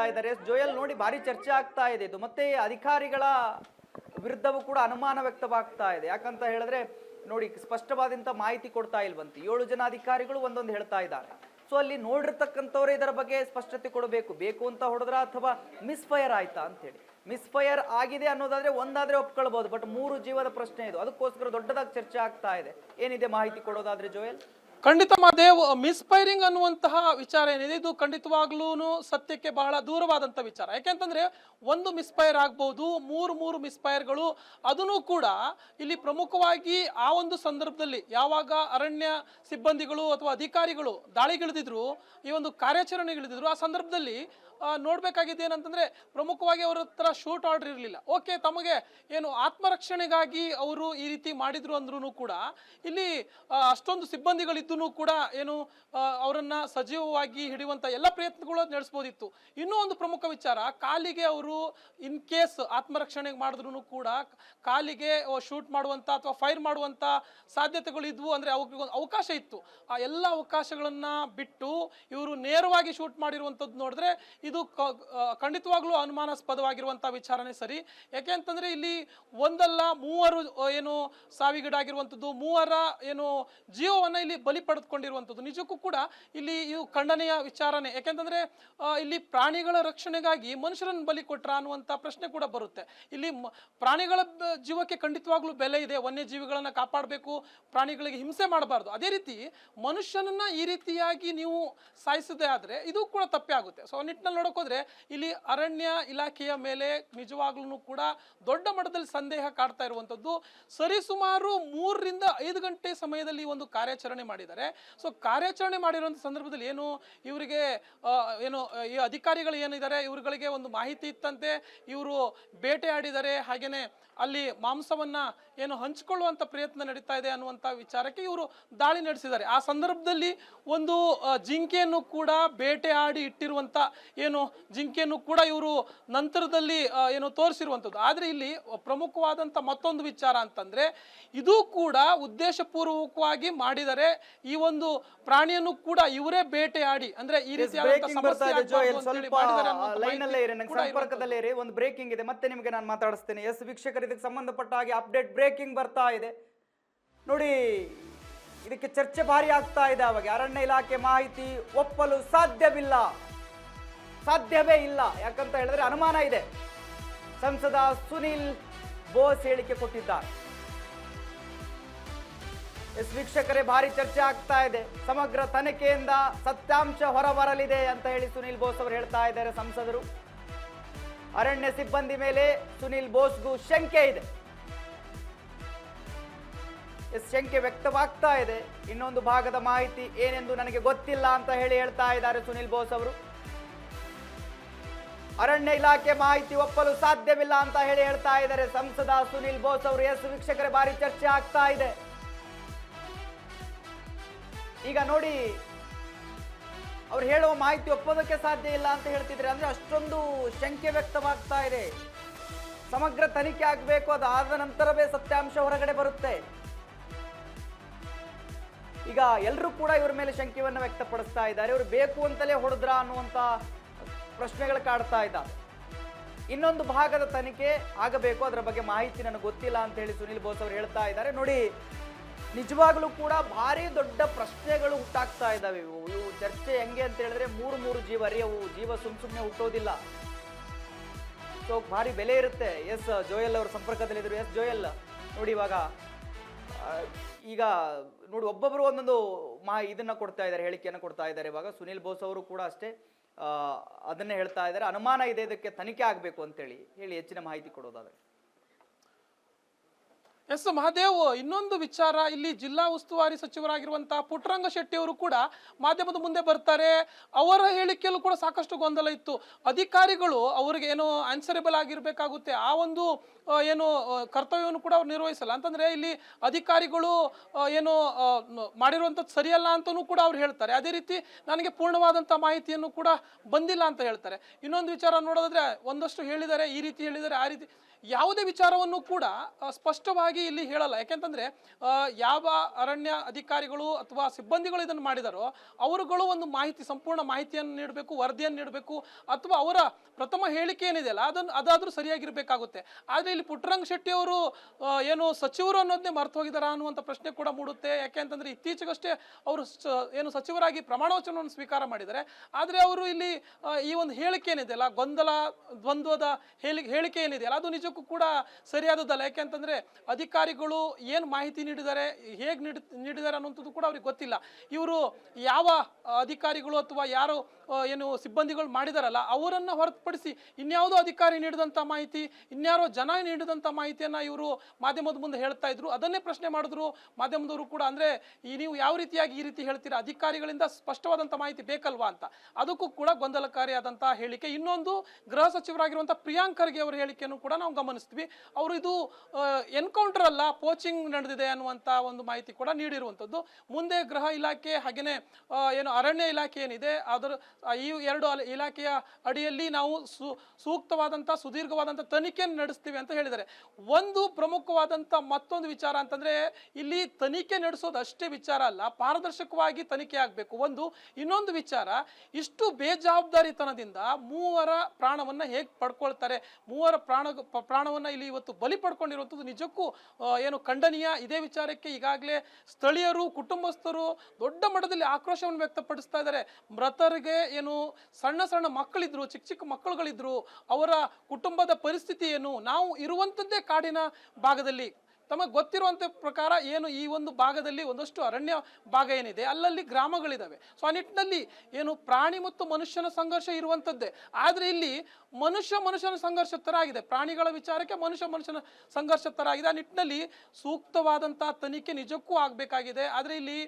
ಇದ್ದಾರೆ. ಜೋಯಲ್ ನೋಡಿ ಭಾರಿ ಚರ್ಚೆ ಆಗ್ತಾ ಇದೆ ಇದು. ಮತ್ತೆ ಅಧಿಕಾರಿಗಳ ವಿರುದ್ಧವೂ ಕೂಡ ಅನುಮಾನ ವ್ಯಕ್ತವಾಗ್ತಾ ಇದೆ. ಯಾಕಂತ ಹೇಳಿದ್ರೆ ನೋಡಿ ಸ್ಪಷ್ಟವಾದಂತ ಮಾಹಿತಿ ಕೊಡ್ತಾ ಇಲ್ವಂತೆ. 7 ಜನ ಅಧಿಕಾರಿಗಳು ಒಂದೊಂದು ಹೇಳ್ತಾ ಇದ್ದಾರೆ. ಸೊ ಅಲ್ಲಿ ನೋಡಿರ್ತಕ್ಕಂಥವ್ರು ಇದರ ಬಗ್ಗೆ ಸ್ಪಷ್ಟತೆ ಕೊಡಬೇಕು. ಬೇಕು ಅಂತ ಹೊಡೆದ್ರ ಅಥವಾ ಮಿಸ್ಫೈರ್ ಆಯ್ತಾ ಅಂತೇಳಿ. ಮಿಸ್ಫೈರ್ ಆಗಿದೆ ಅನ್ನೋದಾದ್ರೆ ಒಂದಾದ್ರೆ ಒಪ್ಕೊಳ್ಬಹುದು, ಬಟ್ 3 ಜೀವದ ಪ್ರಶ್ನೆ ಇದು. ಅದಕ್ಕೋಸ್ಕರ ದೊಡ್ಡದಾಗಿ ಚರ್ಚೆ ಆಗ್ತಾ ಇದೆ. ಏನಿದೆ ಮಾಹಿತಿ ಕೊಡೋದಾದ್ರೆ ಜೋಯಲ್? ಖಂಡಿತ ಮಹಾದೇವ್, ಮಿಸ್ಫೈರಿಂಗ್ ಅನ್ನುವಂತಹ ವಿಚಾರ ಏನಿದೆ ಇದು ಖಂಡಿತವಾಗ್ಲೂ ಸತ್ಯಕ್ಕೆ ಬಹಳ ದೂರವಾದಂಥ ವಿಚಾರ. ಯಾಕೆಂತಂದ್ರೆ ಒಂದು ಮಿಸ್ಫೈರ್ ಆಗ್ಬಹುದು, ಮೂರು ಮಿಸ್ಫೈರ್ಗಳು. ಅದನ್ನು ಕೂಡ ಇಲ್ಲಿ ಪ್ರಮುಖವಾಗಿ ಆ ಒಂದು ಸಂದರ್ಭದಲ್ಲಿ ಯಾವಾಗ ಅರಣ್ಯ ಸಿಬ್ಬಂದಿಗಳು ಅಥವಾ ಅಧಿಕಾರಿಗಳು ದಾಳಿಗಿಳಿದಿದ್ರು, ಈ ಒಂದು ಕಾರ್ಯಾಚರಣೆಗಿಳಿದಿದ್ರು, ಆ ಸಂದರ್ಭದಲ್ಲಿ ನೋಡ್ಬೇಕಾಗಿದೆ ಏನಂತಂದ್ರೆ ಪ್ರಮುಖವಾಗಿ ಅವರ ಹತ್ರ ಶೂಟ್ ಆರ್ಡರ್ ಇರಲಿಲ್ಲ. ಓಕೆ, ತಮಗೆ ಏನು ಆತ್ಮರಕ್ಷಣೆಗಾಗಿ ಅವರು ಈ ರೀತಿ ಮಾಡಿದ್ರು ಅಂದ್ರೂ ಕೂಡ ಇಲ್ಲಿ ಅಷ್ಟೊಂದು ಸಿಬ್ಬಂದಿಗಳಿದ್ದೂ ಕೂಡ ಏನು ಅವರನ್ನ ಸಜೀವವಾಗಿ ಹಿಡಿಯುವಂತ ಎಲ್ಲ ಪ್ರಯತ್ನಗಳು ನಡೆಸಬಹುದಿತ್ತು. ಇನ್ನೂ ಒಂದು ಪ್ರಮುಖ ವಿಚಾರ, ಕಾಲಿಗೆ ಅವರು ಇನ್ ಕೇಸ್ ಆತ್ಮರಕ್ಷಣೆಗೆ ಮಾಡಿದ್ರು ಕೂಡ ಕಾಲಿಗೆ ಶೂಟ್ ಮಾಡುವಂತ ಅಥವಾ ಫೈರ್ ಮಾಡುವಂತ ಸಾಧ್ಯತೆಗಳು ಇದ್ವು, ಅಂದ್ರೆ ಅವಕಾಶ ಇತ್ತು. ಆ ಎಲ್ಲ ಅವಕಾಶಗಳನ್ನ ಬಿಟ್ಟು ಇವರು ನೇರವಾಗಿ ಶೂಟ್ ಮಾಡಿರುವಂತದ್ದು ನೋಡಿದ್ರೆ ಇದು ಖಂಡಿತವಾಗ್ಲೂ ಅನುಮಾನಾಸ್ಪದವಾಗಿರುವಂತಹ ವಿಚಾರನೆ ಸರಿ. ಯಾಕೆ ಅಂತಂದ್ರೆ ಇಲ್ಲಿ ಒಂದಲ್ಲ 3 ಏನು ಸಾವಿಗೀಡಾಗಿರುವಂಥದ್ದು, 3 ಏನು ಜೀವವನ್ನ ಇಲ್ಲಿ ಬಲಿ ಪಡೆದುಕೊಂಡಿರುವಂಥದ್ದು ನಿಜಕ್ಕೂ ಕೂಡ ಇಲ್ಲಿ ಇದು ಖಂಡನೆಯ ವಿಚಾರನೆ. ಯಾಕೆಂತಂದ್ರೆ ಇಲ್ಲಿ ಪ್ರಾಣಿಗಳ ರಕ್ಷಣೆಗಾಗಿ ಮನುಷ್ಯರನ್ನು ಬಲಿ ಕೊಟ್ರ ಅನ್ನುವಂತ ಪ್ರಶ್ನೆ ಕೂಡ ಬರುತ್ತೆ. ಇಲ್ಲಿ ಪ್ರಾಣಿಗಳ ಜೀವಕ್ಕೆ ಖಂಡಿತವಾಗ್ಲೂ ಬೆಲೆ ಇದೆ. ವನ್ಯಜೀವಿಗಳನ್ನ ಕಾಪಾಡಬೇಕು, ಪ್ರಾಣಿಗಳಿಗೆ ಹಿಂಸೆ ಮಾಡಬಾರ್ದು. ಅದೇ ರೀತಿ ಮನುಷ್ಯನನ್ನ ಈ ರೀತಿಯಾಗಿ ನೀವು ಸಾಯಿಸದೆ ಆದ್ರೆ ಇದು ಕೂಡ ತಪ್ಪೇ ಆಗುತ್ತೆ. ಸೊ ನಿಟ್ಟಿನಲ್ಲಿ ನೋಡೋಕೋದ್ರೆ ಇಲ್ಲಿ ಅರಣ್ಯ ಇಲಾಖೆಯ ಮೇಲೆ ನಿಜವಾಗ್ಲೂ ಕೂಡ ದೊಡ್ಡ ಮಟ್ಟದಲ್ಲಿ ಸಂದೇಹ ಕಾಡ್ತಾ ಇರುವಂತದ್ದು. ಸರಿಸುಮಾರು 3 ರಿಂದ 5 ಗಂಟೆ ಸಮಯದಲ್ಲಿ ಒಂದು ಕಾರ್ಯಾಚರಣೆ ಮಾಡಿದ್ದಾರೆ. ಸೊ ಕಾರ್ಯಾಚರಣೆ ಮಾಡಿರುವಂತ ಸಂದರ್ಭದಲ್ಲಿ ಏನು ಇವರಿಗೆ ಏನು ಈ ಅಧಿಕಾರಿಗಳು ಏನಿದ್ದಾರೆ ಇವರುಗಳಿಗೆ ಒಂದು ಮಾಹಿತಿ ಇತ್ತಂತೆ, ಇವರು ಬೇಟೆ ಆಡಿದ್ದಾರೆ, ಹಾಗೇನೆ ಅಲ್ಲಿ ಮಾಂಸವನ್ನ ಏನು ಹಂಚಿಕೊಳ್ಳುವಂತ ಪ್ರಯತ್ನ ನಡೀತಾ ಇದೆ ಅನ್ನುವಂತ ವಿಚಾರಕ್ಕೆ ಇವರು ದಾಳಿ ನಡೆಸಿದ್ದಾರೆ. ಆ ಸಂದರ್ಭದಲ್ಲಿ ಒಂದು ಜಿಂಕೆಯನ್ನು ಕೂಡ ಬೇಟೆ ಆಡಿ ಇಟ್ಟಿರುವಂತ ಏನು ಜಿಂಕೆಯನ್ನು ಕೂಡ ಇವರು ನಂತರದಲ್ಲಿ ಏನು ತೋರಿಸಿರುವಂಥದ್ದು. ಆದ್ರೆ ಇಲ್ಲಿ ಪ್ರಮುಖವಾದಂತ ಮತ್ತೊಂದು ವಿಚಾರ ಅಂತಂದ್ರೆ ಇದು ಕೂಡ ಉದ್ದೇಶಪೂರ್ವಕವಾಗಿ ಮಾಡಿದರೆ ಈ ಒಂದು ಪ್ರಾಣಿಯನ್ನು ಕೂಡ ಇವರೇ ಬೇಟೆ ಆಡಿ ಅಂದ್ರೆ ಈ ರೀತಿಯಾದಂತ ಸಂಪರ್ಕದಲ್ಲೇ ಇರಿ. ಒಂದು ಬ್ರೇಕಿಂಗ್ ಇದೆ, ಮತ್ತೆ ನಿಮಗೆ ನಾನು ಮಾತಾಡಿಸ್ತೇನೆ. ಎಸ್ ವೀಕ್ಷಕರು, ಇದಕ್ಕೆ ಸಂಬಂಧಪಟ್ಟ ಹಾಗೆ ಅಪ್ಡೇಟ್ ಬ್ರೇಕಿಂಗ್ ಬರ್ತಾ ಇದೆ ನೋಡಿ. ಇದಕ್ಕೆ ಚರ್ಚೆ ಭಾರಿ ಆಗ್ತಾ ಇದೆ. ಅವಾಗ ಅರಣ್ಯ ಇಲಾಖೆ ಮಾಹಿತಿ ಒಪ್ಪಲು ಸಾಧ್ಯವೇ ಇಲ್ಲ. ಯಾಕಂತ ಹೇಳಿದ್ರೆ ಅನುಮಾನ ಇದೆ. ಸಂಸದ ಸುನಿಲ್ ಬೋಸ್ ಹೇಳಿಕೆ ಕೊಟ್ಟಿದ್ದಾರೆ. ಎಸ್ ವೀಕ್ಷಕರೇ, ಭಾರಿ ಚರ್ಚೆ ಆಗ್ತಾ ಇದೆ. ಸಮಗ್ರ ತನಿಖೆಯಿಂದ ಸತ್ಯಾಂಶ ಹೊರಬರಲಿದೆ ಅಂತ ಹೇಳಿ ಸುನಿಲ್ ಬೋಸ್ ಅವರು ಹೇಳ್ತಾ ಇದ್ದಾರೆ. ಸಂಸದರು ಅರಣ್ಯ ಸಿಬ್ಬಂದಿ ಮೇಲೆ ಸುನಿಲ್ ಬೋಸ್ಗೂ ಶಂಕೆ ಇದೆ. ಶಂಕೆ ವ್ಯಕ್ತವಾಗ್ತಾ ಇದೆ. ಇನ್ನೊಂದು ಭಾಗದ ಮಾಹಿತಿ ಏನೆಂದು ನನಗೆ ಗೊತ್ತಿಲ್ಲ ಅಂತ ಹೇಳ್ತಾ ಇದ್ದಾರೆ ಸುನಿಲ್ ಬೋಸ್ ಅವರು. ಅರಣ್ಯ ಇಲಾಖೆ ಮಾಹಿತಿ ಒಪ್ಪಲು ಸಾಧ್ಯವಿಲ್ಲ ಅಂತ ಹೇಳ್ತಾ ಇದ್ದಾರೆ ಸಂಸದ ಸುನಿಲ್ ಬೋಸ್ ಅವರು. ಎಸ್ ವೀಕ್ಷಕರೇ, ಭಾರಿ ಚರ್ಚೆ ಆಗ್ತಾ ಇದೆ. ಈಗ ನೋಡಿ, ಅವ್ರು ಹೇಳುವ ಮಾಹಿತಿ ಒಪ್ಪೋದಕ್ಕೆ ಸಾಧ್ಯ ಇಲ್ಲ ಅಂತ ಹೇಳ್ತಿದ್ರೆ ಅಂದ್ರೆ ಅಷ್ಟೊಂದು ಶಂಕೆ ವ್ಯಕ್ತವಾಗ್ತಾ ಇದೆ. ಸಮಗ್ರ ತನಿಖೆ ಆಗಬೇಕು, ಅದಾದ ನಂತರವೇ ಸತ್ಯಾಂಶ ಹೊರಗಡೆ ಬರುತ್ತೆ. ಈಗ ಎಲ್ಲರೂ ಕೂಡ ಇವ್ರ ಮೇಲೆ ಶಂಕೆಯನ್ನು ವ್ಯಕ್ತಪಡಿಸ್ತಾ ಇದ್ದಾರೆ. ಇವರು ಬೇಕು ಅಂತಲೇ ಹೊಡೆದ್ರ ಅನ್ನುವಂತ ಪ್ರಶ್ನೆಗಳು ಕಾಡ್ತಾ ಇದ್ದಾರೆ. ಇನ್ನೊಂದು ಭಾಗದ ತನಿಖೆ ಆಗಬೇಕು, ಅದರ ಬಗ್ಗೆ ಮಾಹಿತಿ ನನಗೆ ಗೊತ್ತಿಲ್ಲ ಅಂತ ಹೇಳಿ ಸುನಿಲ್ ಬೋಸ್ ಅವರು ಹೇಳ್ತಾ ಇದ್ದಾರೆ. ನೋಡಿ, ನಿಜವಾಗ್ಲೂ ಕೂಡ ಭಾರಿ ದೊಡ್ಡ ಪ್ರಶ್ನೆಗಳು ಹುಟ್ಟಾಗ್ತಾ ಇದ್ದಾವೆ. ಇವು ಚರ್ಚೆ ಹೆಂಗೆ ಅಂತ ಹೇಳಿದ್ರೆ 3 ಜೀವ ರೀ, ಅವು ಜೀವ ಸುಮ್ಮನೆ ಹುಟ್ಟೋದಿಲ್ಲ. ಸೊ ಭಾರಿ ಬೆಲೆ ಇರುತ್ತೆ. ಎಸ್ ಜೋಯಲ್ ಅವರು ಸಂಪರ್ಕದಲ್ಲಿದ್ದರು. ಎಸ್ ಜೋಯಲ್, ನೋಡಿ ಈಗ ನೋಡಿ ಒಬ್ಬೊಬ್ಬರು ಒಂದೊಂದು ಇದನ್ನ ಕೊಡ್ತಾ ಇದ್ದಾರೆ, ಹೇಳಿಕೆಯನ್ನು ಕೊಡ್ತಾ ಇದ್ದಾರೆ. ಇವಾಗ ಸುನಿಲ್ ಬೋಸ್ ಅವರು ಕೂಡ ಅಷ್ಟೇ ಅದನ್ನೇ ಹೇಳ್ತಾ ಇದ್ದಾರೆ. ಅನುಮಾನ ಇದೆ, ಇದಕ್ಕೆ ತನಿಖೆ ಆಗಬೇಕು ಅಂತೇಳಿ ಹೆಚ್ಚಿನ ಮಾಹಿತಿ ಕೊಡೋದಾದ್ರೆ. ಎಸ್ ಮಹಾದೇವ್, ಇನ್ನೊಂದು ವಿಚಾರ, ಇಲ್ಲಿ ಜಿಲ್ಲಾ ಉಸ್ತುವಾರಿ ಸಚಿವರಾಗಿರುವಂತಹ ಪುಟ್ಟರಂಗ ಶೆಟ್ಟಿ ಅವರು ಕೂಡ ಮಾಧ್ಯಮದ ಮುಂದೆ ಬರ್ತಾರೆ. ಅವರ ಹೇಳಿಕೆಯಲ್ಲೂ ಕೂಡ ಸಾಕಷ್ಟು ಗೊಂದಲ ಇತ್ತು. ಅಧಿಕಾರಿಗಳು ಅವ್ರಿಗೆ ಏನೋ ಆನ್ಸರೇಬಲ್ ಆಗಿರ್ಬೇಕಾಗುತ್ತೆ, ಆ ಒಂದು ಏನು ಕರ್ತವ್ಯವನ್ನು ಕೂಡ ಅವ್ರು ನಿರ್ವಹಿಸಲ್ಲ ಅಂತಂದ್ರೆ ಇಲ್ಲಿ ಅಧಿಕಾರಿಗಳು ಏನು ಮಾಡಿರುವಂಥದ್ದು ಸರಿಯಲ್ಲ ಅಂತಲೂ ಕೂಡ ಅವ್ರು ಹೇಳ್ತಾರೆ. ಅದೇ ರೀತಿ ನನಗೆ ಪೂರ್ಣವಾದಂಥ ಮಾಹಿತಿಯನ್ನು ಕೂಡ ಬಂದಿಲ್ಲ ಅಂತ ಹೇಳ್ತಾರೆ. ಇನ್ನೊಂದು ವಿಚಾರ ನೋಡೋದಾದ್ರೆ ಒಂದಷ್ಟು ಹೇಳಿದ್ದಾರೆ, ಈ ರೀತಿ ಹೇಳಿದ್ದಾರೆ, ಆ ರೀತಿ ಯಾವುದೇ ವಿಚಾರವನ್ನು ಕೂಡ ಸ್ಪಷ್ಟವಾಗಿ ಸ್ಪಷ್ಟವಾಗಿ ಇಲ್ಲಿ ಹೇಳಲ್ಲ. ಯಾಕೆಂತಂದ್ರೆ ಯಾವ ಅರಣ್ಯ ಅಧಿಕಾರಿಗಳು ಅಥವಾ ಸಿಬ್ಬಂದಿಗಳು ಇದನ್ನು ಮಾಡಿದಾರೋ ಅವರುಗಳು ಒಂದು ಮಾಹಿತಿ, ಸಂಪೂರ್ಣ ಮಾಹಿತಿಯನ್ನು ನೀಡಬೇಕು, ವರದಿಯನ್ನು ನೀಡಬೇಕು, ಅಥವಾ ಅವರ ಪ್ರಥಮ ಹೇಳಿಕೆ ಏನಿದೆಯಲ್ಲ ಅದಾದ್ರೂ ಸರಿಯಾಗಿರ್ಬೇಕಾಗುತ್ತೆ. ಆದ್ರೆ ಇಲ್ಲಿ ಪುಟ್ಟರಂಗ ಶೆಟ್ಟಿ ಅವರು ಏನು ಸಚಿವರು ಅನ್ನೋದನ್ನೇ ಮರ್ತು ಹೋಗಿದಾರ ಅನ್ನುವಂಥ ಪ್ರಶ್ನೆ ಕೂಡ ಮೂಡುತ್ತೆ. ಯಾಕೆ ಅಂತಂದ್ರೆ ಇತ್ತೀಚೆಗಷ್ಟೇ ಅವರು ಏನು ಸಚಿವರಾಗಿ ಪ್ರಮಾಣ ವಚನವನ್ನು ಸ್ವೀಕಾರ ಮಾಡಿದ್ದಾರೆ. ಆದ್ರೆ ಅವರು ಇಲ್ಲಿ ಈ ಒಂದು ಹೇಳಿಕೆ ಏನಿದೆಯಲ್ಲ, ದ್ವಂದ್ವದ ಹೇಳಿಕೆ ಏನಿದೆಯಲ್ಲ, ಅದು ನಿಜಕ್ಕೂ ಕೂಡ ಸರಿಯಾದದ್ದಲ್ಲ. ಯಾಕೆಂತಂದ್ರೆ ಅಧಿಕಾರಿಗಳು ಏನು ಮಾಹಿತಿ ನೀಡಿದ್ದಾರೆ, ಹೇಗೆ ನೀಡಿದ್ದಾರೆ ಅನ್ನುವಂಥದ್ದು ಕೂಡ ಅವ್ರಿಗೆ ಗೊತ್ತಿಲ್ಲ. ಇವರು ಯಾವ ಅಧಿಕಾರಿಗಳು ಅಥವಾ ಯಾರು ಏನು ಸಿಬ್ಬಂದಿಗಳು ಮಾಡಿದಾರಲ್ಲ ಅವರನ್ನು ಹೊರತುಪಡಿಸಿ ಇನ್ಯಾವುದೋ ಅಧಿಕಾರಿ ನೀಡಿದಂಥ ಮಾಹಿತಿ, ಇನ್ಯಾರೋ ಜನ ನೀಡಿದಂಥ ಮಾಹಿತಿಯನ್ನ ಇವರು ಮಾಧ್ಯಮದ ಮುಂದೆ ಹೇಳ್ತಾ ಇದ್ರು. ಅದನ್ನೇ ಪ್ರಶ್ನೆ ಮಾಡಿದ್ರು ಮಾಧ್ಯಮದವರು ಕೂಡ. ಅಂದ್ರೆ ನೀವು ಯಾವ ರೀತಿಯಾಗಿ ಈ ರೀತಿ ಹೇಳ್ತೀರಾ, ಅಧಿಕಾರಿಗಳಿಂದ ಸ್ಪಷ್ಟವಾದಂಥ ಮಾಹಿತಿ ಬೇಕಲ್ವಾ ಅಂತ. ಅದಕ್ಕೂ ಕೂಡ ಗೊಂದಲಕಾರಿಯಾದಂಥ ಹೇಳಿಕೆ. ಇನ್ನೊಂದು, ಗೃಹ ಸಚಿವರಾಗಿರುವಂಥ ಪ್ರಿಯಾಂಕ್ ಖರ್ಗೆ ಅವರ ಹೇಳಿಕೆಯನ್ನು ಕೂಡ ನಾವು ಗಮನಿಸ್ತೀವಿ. ಅವರು ಇದು ಎನ್ಕೌಂಟರ್ ಅಲ್ಲ, ಪೋಚಿಂಗ್ ನಡೆದಿದೆ ಅನ್ನುವಂಥ ಒಂದು ಮಾಹಿತಿ ಕೂಡ ನೀಡಿರುವಂಥದ್ದು. ಮುಂದೆ ಗೃಹ ಇಲಾಖೆ ಹಾಗೇನೆ ಏನು ಅರಣ್ಯ ಇಲಾಖೆ ಏನಿದೆ ಅದರ ಈ ಎರಡು ಇಲಾಖೆಯ ಅಡಿಯಲ್ಲಿ ನಾವು ಸೂಕ್ತವಾದಂಥ ಸುದೀರ್ಘವಾದಂಥ ತನಿಖೆಯನ್ನು ನಡೆಸ್ತೀವಿ ಅಂತ ಹೇಳಿದ್ದಾರೆ. ಒಂದು ಪ್ರಮುಖವಾದಂಥ ಮತ್ತೊಂದು ವಿಚಾರ ಅಂತಂದ್ರೆ ಇಲ್ಲಿ ತನಿಖೆ ನಡೆಸೋದು ಅಷ್ಟೇ ವಿಚಾರ ಅಲ್ಲ, ಪಾರದರ್ಶಕವಾಗಿ ತನಿಖೆ ಆಗಬೇಕು ಒಂದು. ಇನ್ನೊಂದು ವಿಚಾರ, ಇಷ್ಟು ಬೇಜವಾಬ್ದಾರಿತನದಿಂದ ಮೂವರ ಪ್ರಾಣವನ್ನ ಹೇಗೆ ಪಡ್ಕೊಳ್ತಾರೆ, ಮೂವರ ಪ್ರಾಣವನ್ನ ಇಲ್ಲಿ ಇವತ್ತು ಬಲಿ ಪಡ್ಕೊಂಡಿರುವಂಥದ್ದು ನಿಜಕ್ಕೂ ಏನು ಖಂಡನೀಯ. ಇದೇ ವಿಚಾರಕ್ಕೆ ಈಗಾಗಲೇ ಸ್ಥಳೀಯರು, ಕುಟುಂಬಸ್ಥರು ದೊಡ್ಡ ಮಟ್ಟದಲ್ಲಿ ಆಕ್ರೋಶವನ್ನು ವ್ಯಕ್ತಪಡಿಸ್ತಾ ಇದ್ದಾರೆ. ಮೃತರಿಗೆ ಏನು ಸಣ್ಣ ಸಣ್ಣ ಮಕ್ಕಳಿದ್ರು, ಚಿಕ್ಕ ಚಿಕ್ಕ ಮಕ್ಕಳುಗಳಿದ್ರು, ಅವರ ಕುಟುಂಬದ ಪರಿಸ್ಥಿತಿ ಏನು, ನಾವು ಇರುವಂಥದ್ದೇ ಕಾಡಿನ ಭಾಗದಲ್ಲಿ. ತಮಗೆ ಗೊತ್ತಿರುವಂಥ ಪ್ರಕಾರ ಏನು ಈ ಒಂದು ಭಾಗದಲ್ಲಿ ಒಂದಷ್ಟು ಅರಣ್ಯ ಭಾಗ ಏನಿದೆ ಅಲ್ಲಲ್ಲಿ ಗ್ರಾಮಗಳಿದ್ದಾವೆ. ಸೊ ಆ ನಿಟ್ಟಿನಲ್ಲಿ ಏನು ಪ್ರಾಣಿ ಮತ್ತು ಮನುಷ್ಯನ ಸಂಘರ್ಷ ಇರುವಂಥದ್ದೇ. ಆದರೆ ಇಲ್ಲಿ ಮನುಷ್ಯನ ಸಂಘರ್ಷ ಥರ ಆಗಿದೆ, ಪ್ರಾಣಿಗಳ ವಿಚಾರಕ್ಕೆ ಮನುಷ್ಯನ ಸಂಘರ್ಷ ಥರ ಆಗಿದೆ. ಆ ನಿಟ್ಟಿನಲ್ಲಿ ಸೂಕ್ತವಾದಂಥ ತನಿಖೆ ನಿಜಕ್ಕೂ ಆಗಬೇಕಾಗಿದೆ. ಆದರೆ ಇಲ್ಲಿ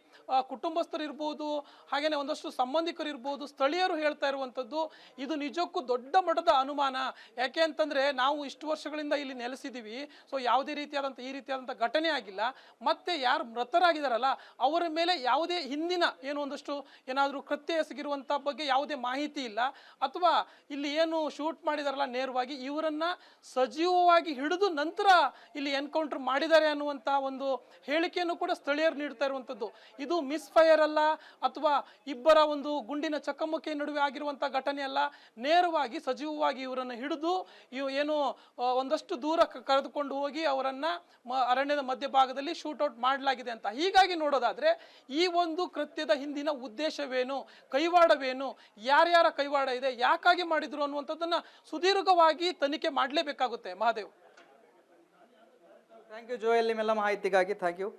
ಕುಟುಂಬಸ್ಥರು ಇರ್ಬೋದು, ಹಾಗೇನೆ ಒಂದಷ್ಟು ಸಂಬಂಧಿಕರು ಇರ್ಬೋದು, ಸ್ಥಳೀಯರು ಹೇಳ್ತಾ ಇರುವಂಥದ್ದು ಇದು ನಿಜಕ್ಕೂ ದೊಡ್ಡ ಮಟ್ಟದ ಅನುಮಾನ. ಯಾಕೆ ಅಂತಂದ್ರೆ ನಾವು ಇಷ್ಟು ವರ್ಷಗಳಿಂದ ಇಲ್ಲಿ ನೆಲೆಸಿದ್ದೀವಿ. ಸೊ ಯಾವುದೇ ರೀತಿಯಾದಂಥ ಈ ರೀತಿಯಾದಂಥ ಘಟನೆ ಆಗಿಲ್ಲ. ಮತ್ತೆ ಯಾರು ಮೃತರಾಗಿದ್ದಾರಲ್ಲ ಅವರ ಮೇಲೆ ಯಾವುದೇ ಹಿಂದಿನ ಏನು ಒಂದಷ್ಟು ಏನಾದರೂ ಕೃತ್ಯ ಎಸಗಿರುವಂಥ ಬಗ್ಗೆ ಯಾವುದೇ ಮಾಹಿತಿ ಇಲ್ಲ. ಅಥವಾ ಇಲ್ಲಿ ಏನು ಶೂಟ್ ಮಾಡಿದಾರಲ್ಲ ನೇರವಾಗಿ ಇವರನ್ನ ಸಜೀವವಾಗಿ ಹಿಡಿದು ನಂತರ ಇಲ್ಲಿ ಎನ್ಕೌಂಟರ್ ಮಾಡಿದ್ದಾರೆ ಅನ್ನುವಂಥ ಒಂದು ಹೇಳಿಕೆಯನ್ನು ಕೂಡ ಸ್ಥಳೀಯರು ನೀಡ್ತಾ ಇರುವಂಥದ್ದು. ಇದು ಮಿಸ್ ಫೈರ್ ಅಲ್ಲ, ಅಥವಾ ಇಬ್ಬರ ಒಂದು ಗುಂಡಿನ ಚಕಮಕಿ ನಡುವೆ ಆಗಿರುವಂಥ ಘಟನೆ ಅಲ್ಲ. ನೇರವಾಗಿ ಸಜೀವವಾಗಿ ಇವರನ್ನು ಹಿಡಿದು ಏನು ಒಂದಷ್ಟು ದೂರ ಕರೆದುಕೊಂಡು ಹೋಗಿ ಅವರನ್ನ ಅರಣ್ಯದ ಮಧ್ಯಭಾಗದಲ್ಲಿ ಶೂಟ್ಔಟ್ ಮಾಡಲಾಗಿದೆ ಅಂತ. ಹೀಗಾಗಿ ನೋಡೋದಾದ್ರೆ ಈ ಒಂದು ಕೃತ್ಯದ ಹಿಂದಿನ ಉದ್ದೇಶವೇನು, ಕೈವಾಡವೇನು, ಯಾರ್ಯಾರ ಕೈವಾಡ ಇದೆ, ಯಾಕಾಗಿ ಮಾಡಿದ್ರು ಅನ್ನುವಂಥದ್ದನ್ನ ಸುದೀರ್ಘವಾಗಿ ತನಿಖೆ ಮಾಡಲೇಬೇಕಾಗುತ್ತೆ. ಮಹಾದೇವ್, ಥ್ಯಾಂಕ್ ಯು ಜೋಯಲ್, ನಿಮ್ಮೆಲ್ಲ ಮಾಹಿತಿಗಾಗಿ ಥ್ಯಾಂಕ್ ಯು.